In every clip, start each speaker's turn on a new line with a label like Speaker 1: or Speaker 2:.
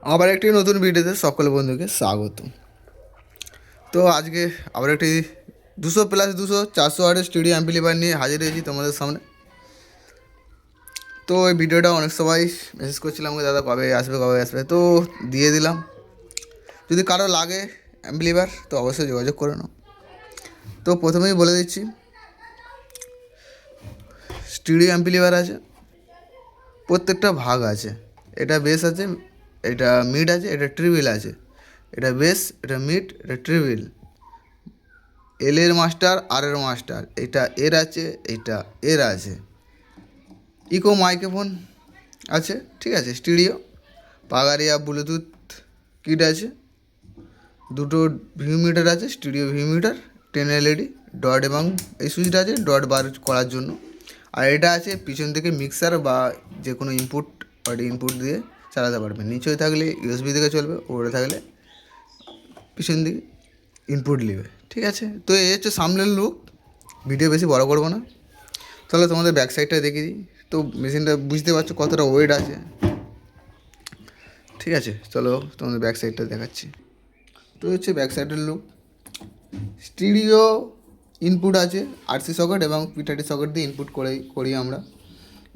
Speaker 1: আবার একটি নতুন ভিডিওতে সকল বন্ধুকে স্বাগত। তো আজকে আবার একটি 200+200 400 ওয়াটের স্টুডিও অ্যাম্পলিফায়ার নিয়ে হাজির হয়েছি তোমাদের সামনে। তো এই ভিডিওটা অনেক সবাই মেসেজ করছিলাম যে দাদা কবে আসবে, তো দিয়ে দিলাম। যদি কারো লাগে অ্যাম্পলিফায়ার তো অবশ্যই যোগাযোগ করে নাও। তো প্রথমেই বলে দিচ্ছি, স্টুডিও অ্যাম্পলিফায়ার আছে, প্রত্যেকটা ভাগ আছে। এটা বেস আছে, এটা মিড আছে, এটা ট্রিবিল আছে। এটা বেস, এটা মিড, এটা ট্রিবিল। এল এর মাস্টার, আর এর মাস্টার, এটা এর আছে, এটা এর আছে। ইকো মাইক্রোফোন আছে, ঠিক আছে। স্টিরিও, পাগারিয়া ব্লুটুথ কিট আছে, দুটো ভিউ মিটার আছে, studio view meter, 10 LED dot, এবং এই সুইচটা আছে ডট বার করার জন্য। আর এটা আছে পিছন থেকে মিক্সার বা যে কোনো ইনপুট অডিও ইনপুট দিয়ে চালাতে পারবে। নিচে থাকলে ইউএসবি থেকে চলবে, ওপরে থাকলে পিছন দিকে ইনপুট নেবে, ঠিক আছে। তো এই হচ্ছে সামনের লুক। ভিডিও বেশি বড় করবো না, তাহলে তোমাদের ব্যাক সাইডটা দেখিয়ে দিই। তো মেশিনটা বুঝতে পারছো কতটা ওয়েট আছে, ঠিক আছে। চলো তোমাদের ব্যাক সাইডটা দেখাচ্ছি। তো হচ্ছে ব্যাক সাইডের লুক। স্টিরিও ইনপুট আছে, আরসি সকেট এবং P30 সকেট দিয়ে ইনপুট করি আমরা,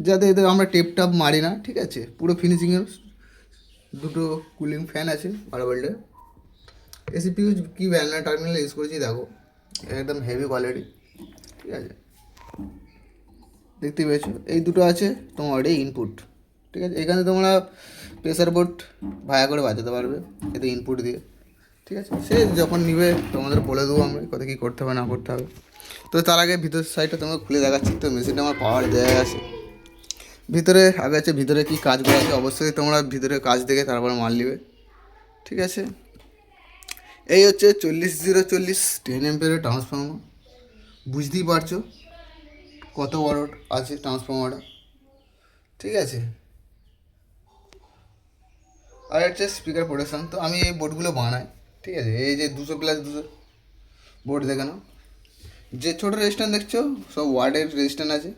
Speaker 1: যাতে এতে আমরা টেপ টাপ মারি না, ঠিক আছে। পুরো ফিনিশিংয়ের দুটো কুলিং ফ্যান আছে 12 ভোল্টের। এসিপিইউ কি ব্যানার টার্মিনাল ইউজ করেছি দেখো, একদম হেভি কোয়ালিটি, ঠিক আছে। দেখতে পেয়েছো এই দুটো আছে তোমার এই ইনপুট, ঠিক আছে। এখানে তোমরা প্রেসার বোর্ড ভায়া করে বাজাতে পারবে এতে ইনপুট দিয়ে, ঠিক আছে। সে যখন নিবে তোমাদের বলে দেবো আমরা কত কী করতে হবে না করতে হবে। তো তার আগে ভিতর সাইডটা তোমাকে খুলে দেখাচ্ছি। তো মেশিনটা আমার পাওয়ার দেওয়া আছে ভিতরে, আগে আছে ভিতরে কী কাজ করা আছে, অবশ্যই তোমরা ভিতরে কাজ দেখে তারপরে মাল নিবে, ঠিক আছে। এই হচ্ছে 40-040 10 অ্যাম্পিয়ারের ট্রান্সফর্মার। বুঝতেই পারছো কত বড় আছে ট্রান্সফর্মারটা, ঠিক আছে। আর হচ্ছে স্পিকার প্রোটেকশন। তো আমি এই বোর্ডগুলো বানাই, ঠিক আছে। এই যে 200+200 বোর্ড দেখে নাও। যে ছোটো রেজিস্ট্যান্ট দেখছো সব ওয়ার্ডের রেজিস্ট্যান্ট আছে,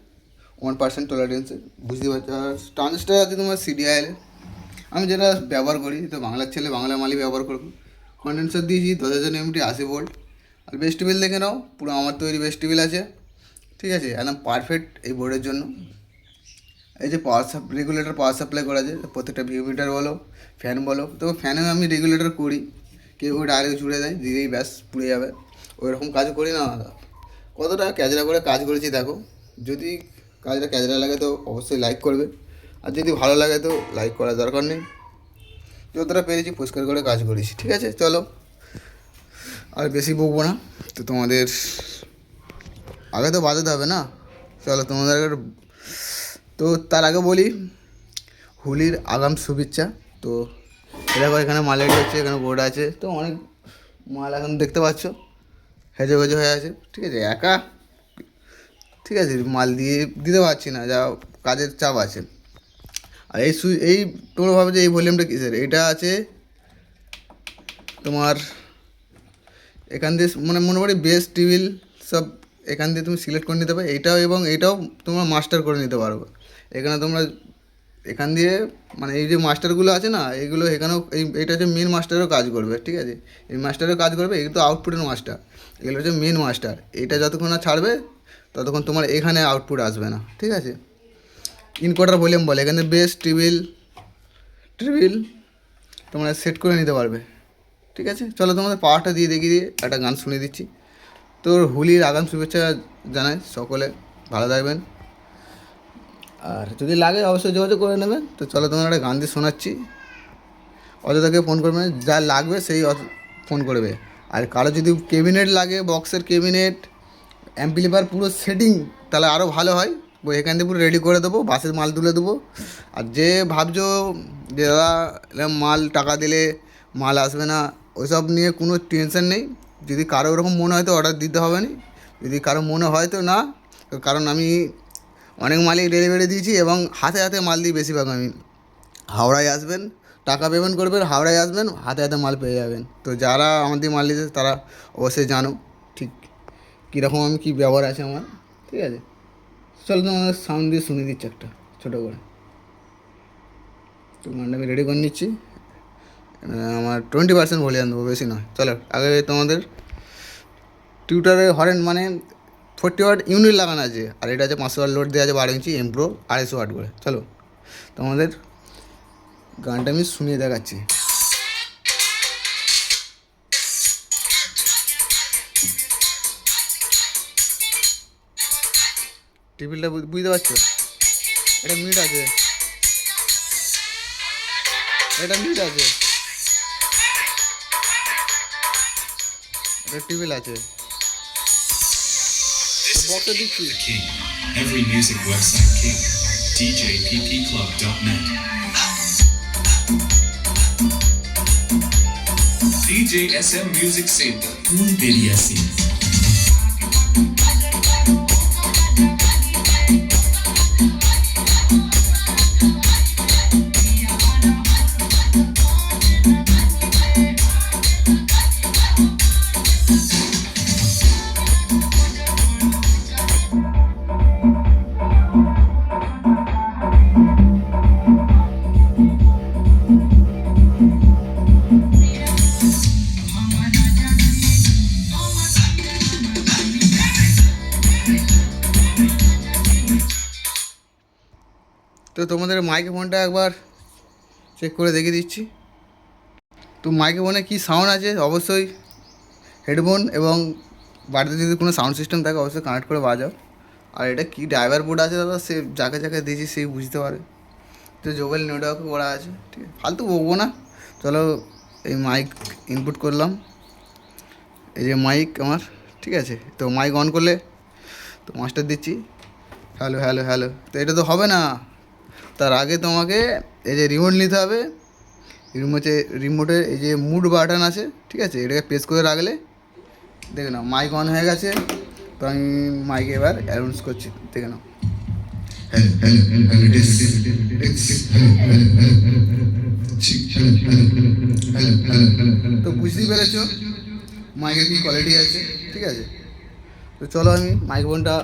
Speaker 1: 1% টলারেন্সের, বুঝতে পারছো। আর ট্রানজিস্টার আছে তোমার CDIL। আমি যেটা ব্যবহার করি, তো বাংলার ছেলে বাংলা মালই ব্যবহার করবো। কন্ডেন্সার দিয়েছি 10,000 mAh 80 ভোল্ট। আর বেস্ট টেবিল দেখে নাও, পুরো আমার তৈরি বেস্ট টেবিল আছে, ঠিক আছে। একদম পারফেক্ট এই বোর্ডের জন্য। এই যে রেগুলেটর পাওয়ার সাপ্লাই করা আছে প্রত্যেকটা ভিউ মিটার বলো, ফ্যান বলো। তো ফ্যানেও আমি রেগুলেটর করি, কেউ ডাইরেক্ট জুড়ে দেয়, দিলেই ব্যাস পুড়ে যাবে, ওইরকম কাজ করি না। কতটা ক্যাজরা করে কাজ করেছি দেখো। যদি কাজটা ক্যাজরা লাগে তো অবশ্যই লাইক করবে, আর যদি ভালো লাগে তো লাইক করার দরকার নেই। যতটা পেরেছি পরিষ্কার করে কাজ করেছি, ঠিক আছে। চলো আর বেশি বকবো না, তো তোমাদের আগে তো বাজাতে হবে না। চলো তোমাদের তো তার আগে বলি হোলির আগাম শুভেচ্ছা। তো দেখো এখানে মাল রেডি হচ্ছে, এখানে বোর্ড আছে, তো অনেক মাল এখন দেখতে পাচ্ছ হেজে ভেজে হয়ে আছে, ঠিক আছে। একা, ঠিক আছে, মাল দিয়ে দিতে পারছি না, যা কাজের চাপ আছে। আর এই তোমরা ভাবে যে এই ভলিউমটা কিসের, এটা আছে তোমার এখান দিয়ে, মানে মনে করি বেস টেবিল সব এখান দিয়ে তুমি সিলেক্ট করে নিতে পারো। এইটাও এবং এইটাও তোমরা মাস্টার করে নিতে পারবে। এখানে তোমরা এখান দিয়ে, মানে এই যে মাস্টারগুলো আছে না, এইগুলো এখানেও এইটা হচ্ছে মেন মাস্টারও কাজ করবে, ঠিক আছে। এই মাস্টারও কাজ করবে, এগুলো তো আউটপুটের মাস্টার, এগুলো হচ্ছে মেন মাস্টার। এইটা যতক্ষণ না ছাড়বে ততক্ষণ তোমার এখানে আউটপুট আসবে না, ঠিক আছে। ইনকোয়ার্টার ভলিউম বলে, এখানে বেস টেবিল ট্রিবিল তোমরা সেট করে নিতে পারবে, ঠিক আছে। চলো তোমাদের পাওয়ারটা দিয়ে দেখিয়ে দিয়ে একটা গান শুনে দিচ্ছি। তো হোলির আগাম শুভেচ্ছা জানাই সকলে, ভালো থাকবেন। আর যদি লাগে অবশ্যই যোগাযোগ করে নেবেন। তো চলো তোমার একটা গান দিয়ে শোনাচ্ছি, অযথাকে ফোন করবে না, যা লাগবে সেই ফোন করবে। আর কারো যদি ক্যাবিনেট লাগে, বক্সের ক্যাবিনেট, অ্যাম্পলিফায়ার পুরো সেটিং, তাহলে আরও ভালো হয়। এখান থেকে পুরো রেডি করে দেবো, বাসের মাল তুলে দেবো। আর যে ভাবছো যে দাদা এরকম মাল টাকা দিলে মাল আসবে না, ওইসব নিয়ে কোনো টেনশন নেই। যদি কারো ওরকম মনে হয় তো অর্ডার দিতে হবে না, যদি কারো মনে হয় তো না। কারণ আমি অনেক মালই ডেলিভারি দিয়েছি এবং হাতে হাতে মাল দিই বেশিরভাগ। আমি হাওড়ায় আসবেন, টাকা পেমেন্ট করবেন, হাওড়ায় আসবেন, হাতে হাতে মাল পেয়ে যাবেন। তো যারা আমাদের মাল নিয়েছে তারা অবশ্যই জানো ঠিক কীরকম আমি কী ব্যবহার আছে আমার, ঠিক আছে। চলো তোমাদের সাউন্ড দিয়ে শুনে দিচ্ছি একটা ছোটো করে। তো গানটা আমি রেডি করে নিচ্ছি। আমার 20% ভলিউম দেবো, বেশি নয়। চলো আগে তোমাদের টিউটারে হরেন মানে 40 ওয়াট ইউনিট লাগানো আছে, আর এটা আছে 500 ওয়াট লোড দেওয়া আছে 12 ইঞ্চি, এমপ্রো 250 ওয়াট করে। চলো তোমাদের গানটা আমি শুনিয়ে দেখাচ্ছি। টিভিটা বুঝতে পারছো? এটা মিট আছে, এটা মিট আছে, এটা টিভিল আছে, বক্সে দিচ্ছি।
Speaker 2: King. Every music website king. DJPPClub.net. DJ SM Music Center. Cool BDSC.
Speaker 1: তো তোমাদের মাইক্রোফোনটা একবার চেক করে দেখিয়ে দিচ্ছি। তো মাইক্রোফোনে কী সাউন্ড আছে অবশ্যই হেডফোন এবং বাড়িতে যদি কোনো সাউন্ড সিস্টেম থাকে অবশ্যই কানেক্ট করে বাজাও। আর এটা কী ড্রাইভার বোর্ড আছে দাদা, সে যাকে যাকে দিয়েছি সেই বুঝতে পারে। তো জোবেল নেটওয়ার্ক করা আছে, ঠিক আছে, ফালতু বলবো না। চলো এই মাইক ইনপুট করলাম, এই যে মাইক আমার, ঠিক আছে। তো মাইক অন করলে তো মাস্টার দিচ্ছি, হ্যালো হ্যালো হ্যালো। তো এটা তো হবে না, তার আগে তোমাকে এই যে রিমোট নিতে হবে। রিমোটে এই যে মুড বাটন আছে, ঠিক আছে, এটাকে প্রেস করে রাখলে দেখে নাও মাইক অন হয়ে গেছে। তো আমি মাইকে এবার অ্যানাউন্স করছি, দেখে নাও। তো বুঝতেই পেরেছো মাইকের কী কোয়ালিটি আছে, ঠিক আছে। তো চলো আমি মাইক্রোফোনটা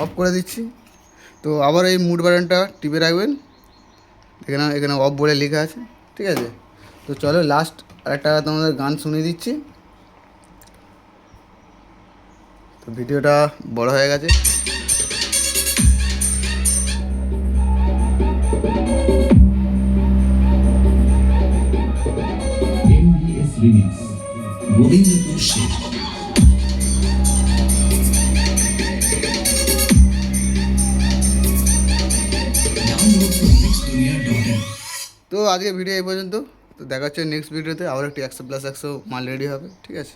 Speaker 1: অফ করে দিচ্ছি। তো আবার এই মুড বাটনটা টিপে রাখবেন, এখানে এখানে অফ বলে লেখা আছে, ঠিক আছে। তো চলো লাস্ট আরেকটা তোমাদের গান শুনিয়ে দিচ্ছি। তো ভিডিওটা বড় হয়ে গেছে।
Speaker 2: MBS Remix. Gobindapur Sheikh. Download from mixdunia.in.
Speaker 1: তো আজকে ভিডিও এই পর্যন্ত। তো দেখা হচ্ছে নেক্সট ভিডিওতে, আবার একটি 100+100 মাল রেডি হবে, ঠিক আছে।